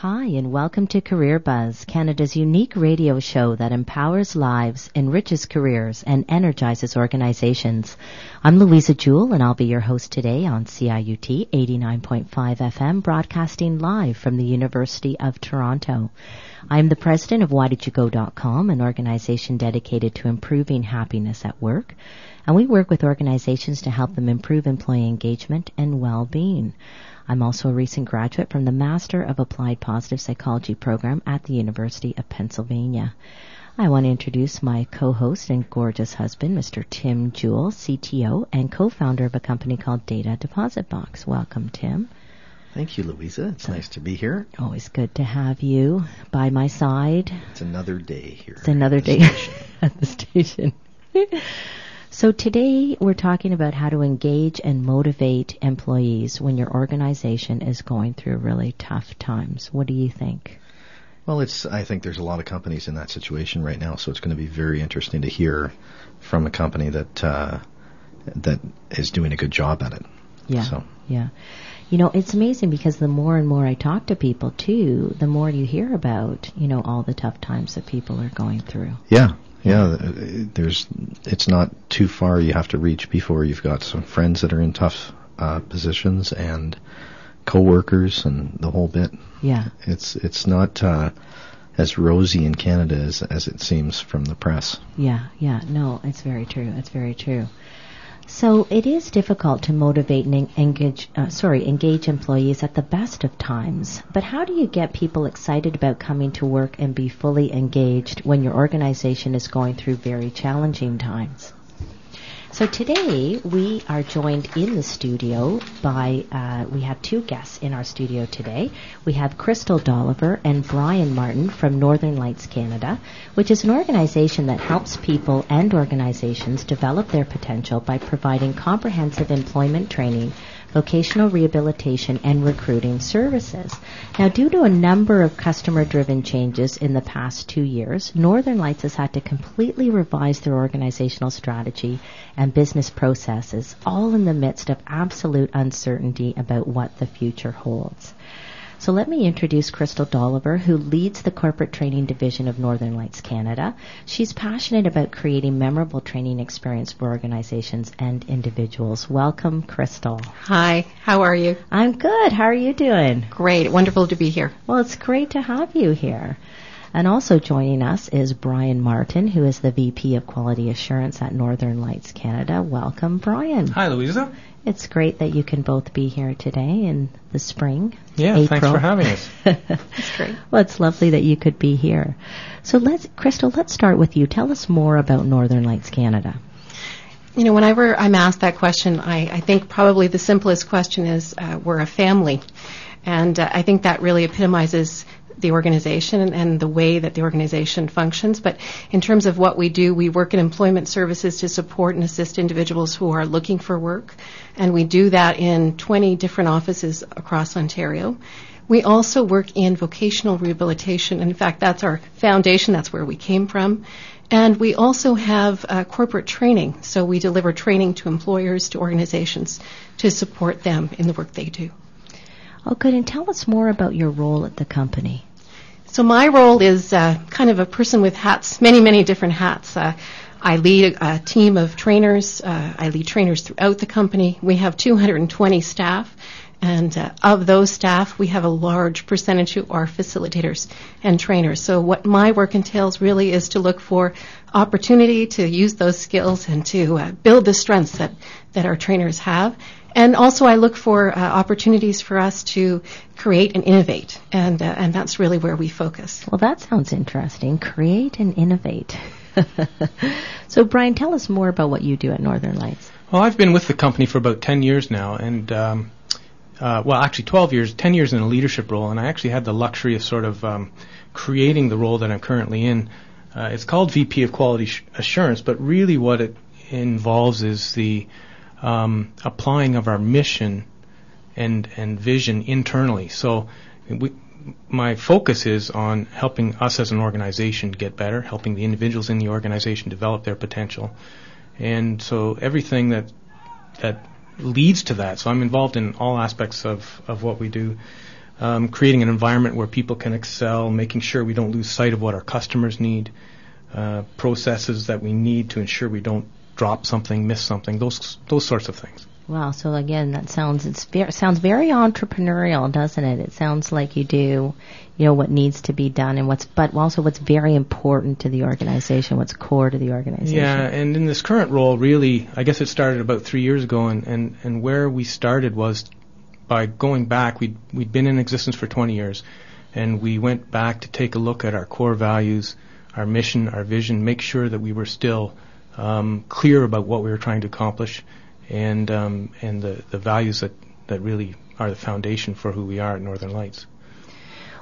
Hi, and welcome to Career Buzz, Canada's unique radio show that empowers lives, enriches careers, and energizes organizations. I'm Louisa Jewell, and I'll be your host today on CIUT 89.5 FM, broadcasting live from the University of Toronto. I'm the president of WhyDidYouGo.com, an organization dedicated to improving happiness at work, and we work with organizations to help them improve employee engagement and well-being. I'm also a recent graduate from the Master of Applied Positive Psychology program at the University of Pennsylvania. I want to introduce my co-host and gorgeous husband, Mr. Tim Jewell, CTO and co-founder of a company called Data Deposit Box. Welcome, Tim. Thank you, Louisa. It's nice to be here. Always good to have you by my side. It's another day here. It's another day at the station. So today we're talking about how to engage and motivate employees when your organization is going through really tough times. What do you think? Well, I think there's a lot of companies in that situation right now, so it's going to be very interesting to hear from a company that is doing a good job at it. Yeah, yeah. You know, it's amazing because the more and more I talk to people, too, the more you hear about, all the tough times that people are going through. Yeah. It's not too far you have to reach before you've got some friends that are in tough positions and coworkers and the whole bit. Yeah. It's not as rosy in Canada as it seems from the press. Yeah. No, it's very true. It's very true. So it is difficult to motivate and engage employees at the best of times. But how do you get people excited about coming to work and be fully engaged when your organization is going through very challenging times? So today we are joined in the studio by, we have two guests in our studio today. We have Crystal Dolliver and Brian Martin from Northern Lights Canada, which is an organization that helps people and organizations develop their potential by providing comprehensive employment training, vocational rehabilitation, and recruiting services. Now, due to a number of customer-driven changes in the past 2 years, Northern Lights has had to completely revise their organizational strategy and business processes, all in the midst of absolute uncertainty about what the future holds. So let me introduce Crystal Dolliver, who leads the corporate training division of Northern Lights Canada. She's passionate about creating memorable training experience for organizations and individuals. Welcome, Crystal. Hi, how are you? I'm good. How are you doing? Great. Wonderful to be here. Well, it's great to have you here. And also joining us is Brian Martin, who is the VP of Quality Assurance at Northern Lights Canada. Welcome, Brian. Hi, Louisa. It's great that you can both be here today in the spring. Yeah, April. Thanks for having us. That's great. Well, it's lovely that you could be here. So Crystal, let's start with you. Tell us more about Northern Lights Canada. Whenever I'm asked that question, I think probably the simplest question is we're a family. And I think that really epitomizes the organization and the way that the organization functions. But in terms of what we do, we work in employment services to support and assist individuals who are looking for work. And we do that in 20 different offices across Ontario. We also work in vocational rehabilitation. And in fact, that's our foundation. That's where we came from. And we also have corporate training. So we deliver training to employers, to organizations, to support them in the work they do. Oh, good. And tell us more about your role at the company. So my role is kind of a person with hats, many, many different hats. I lead a team of trainers. I lead trainers throughout the company. We have 220 staff. And of those staff, we have a large percentage who are facilitators and trainers. So what my work entails really is to look for opportunity to use those skills and to build the strengths that our trainers have. And also I look for opportunities for us to create and innovate. And that's really where we focus. Well, that sounds interesting. Create and innovate. So, Brian, tell us more about what you do at Northern Lights. Well, I've been with the company for about 10 years now, and actually 12 years, 10 years in a leadership role, and I actually had the luxury of sort of creating the role that I'm currently in. It's called VP of Quality Assurance, but really what it involves is the applying of our mission and vision internally. So my focus is on helping us as an organization get better, helping the individuals in the organization develop their potential. And so everything that leads to that. So I'm involved in all aspects of what we do. creating an environment where people can excel, making sure we don't lose sight of what our customers need, processes that we need to ensure we don't drop something, miss something, those sorts of things. Wow. So again, that sounds very entrepreneurial, doesn't it? It sounds like you do, what needs to be done and but also what's very important to the organization, what's core to the organization. Yeah, and in this current role, really, I guess it started about 3 years ago, and where we started was by going back. We'd been in existence for 20 years, and we went back to take a look at our core values, our mission, our vision, make sure that we were still clear about what we were trying to accomplish, and the values that really are the foundation for who we are at Northern Lights.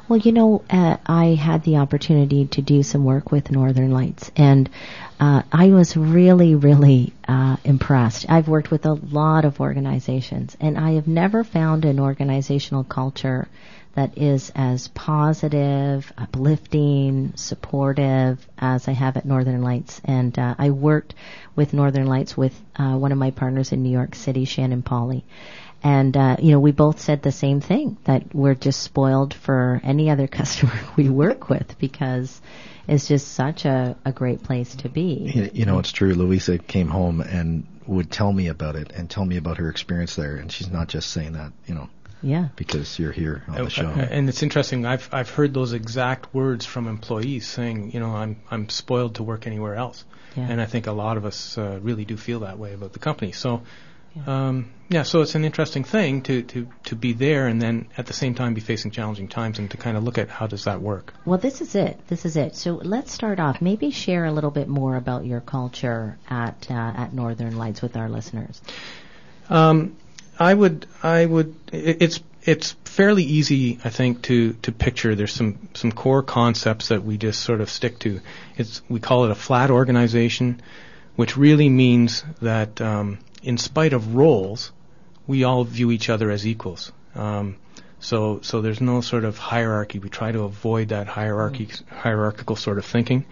Well, I had the opportunity to do some work with Northern Lights, and I was really, really impressed. I've worked with a lot of organizations, and I have never found an organizational culture that is as positive, uplifting, supportive as I have at Northern Lights. And I worked with Northern Lights with one of my partners in New York City, Shannon Pauly. And, we both said the same thing, that we're just spoiled for any other customer we work with because it's just such a great place to be. It's true. Louisa came home and would tell me about it and tell me about her experience there. And she's not just saying that, Yeah. because you're here on the show. And it's interesting. I've heard those exact words from employees saying, I'm spoiled to work anywhere else. Yeah. And I think a lot of us really do feel that way about the company. So, so it's an interesting thing to be there and then at the same time be facing challenging times and to kind of look at how does that work. Well, this is it. So let's start off. Maybe share a little bit more about your culture at Northern Lights with our listeners. I would. It's fairly easy, I think, to picture. There's some core concepts that we just sort of stick to. We call it a flat organization, which really means that in spite of roles, we all view each other as equals. So there's no sort of hierarchy. We try to avoid that hierarchical sort of thinking.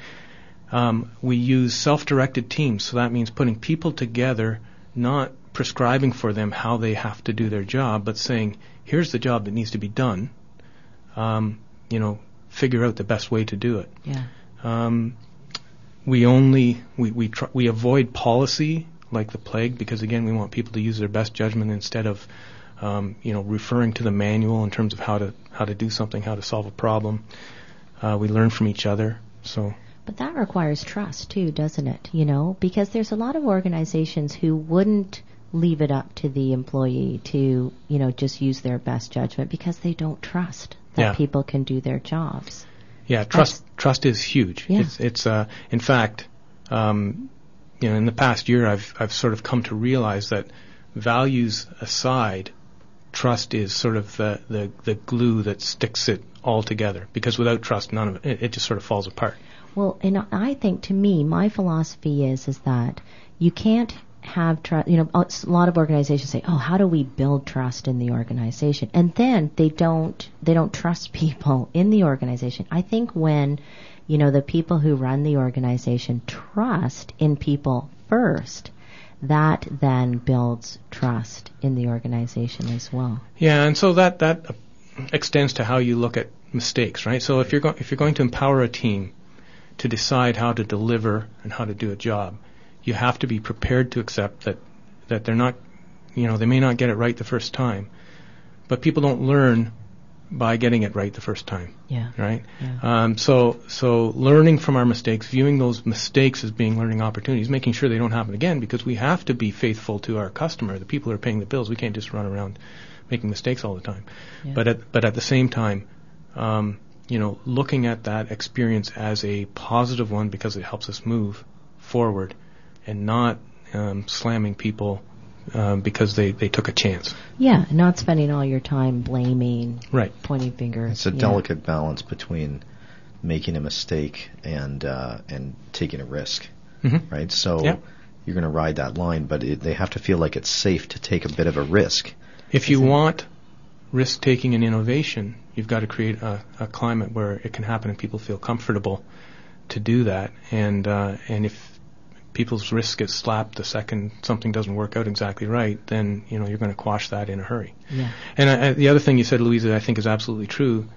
We use self-directed teams, so that means putting people together, not prescribing for them how they have to do their job, but saying, here's the job that needs to be done. Figure out the best way to do it. Yeah. We avoid policy like the plague because again we want people to use their best judgment instead of referring to the manual in terms of how to do something, how to solve a problem. We learn from each other. So. But that requires trust too, doesn't it? Because there's a lot of organizations who wouldn't leave it up to the employee to, just use their best judgment because they don't trust that people can do their jobs. Yeah, trust is huge. Yeah. It's in fact, in the past year, I've sort of come to realize that values aside, trust is sort of the glue that sticks it all together. Because without trust, none of it just sort of falls apart. Well, and I think, to me, my philosophy is that you can't have trust. A lot of organizations say, "Oh, how do we build trust in the organization?" And then they don't trust people in the organization. I think when, the people who run the organization trust in people first, that then builds trust in the organization as well. Yeah, and so that extends to how you look at mistakes, right? So if you're going to empower a team to decide how to deliver and how to do a job, you have to be prepared to accept that they're not, they may not get it right the first time, but people don't learn by getting it right the first time. Yeah. Right? Yeah. So learning from our mistakes, viewing those mistakes as being learning opportunities, making sure they don't happen again, because we have to be faithful to our customer, the people who are paying the bills. We can't just run around making mistakes all the time. Yeah. But at the same time, looking at that experience as a positive one because it helps us move forward and not slamming people because they took a chance. Yeah, not spending all your time blaming, right, pointing fingers. It's a delicate balance between making a mistake and taking a risk, right? So you're going to ride that line, but they have to feel like it's safe to take a bit of a risk. If you want risk-taking and innovation, you've got to create a climate where it can happen and people feel comfortable to do that. And if people's wrists get slapped the second something doesn't work out exactly right, then you're going to quash that in a hurry. Yeah. And the other thing you said, Louisa, I think is absolutely true.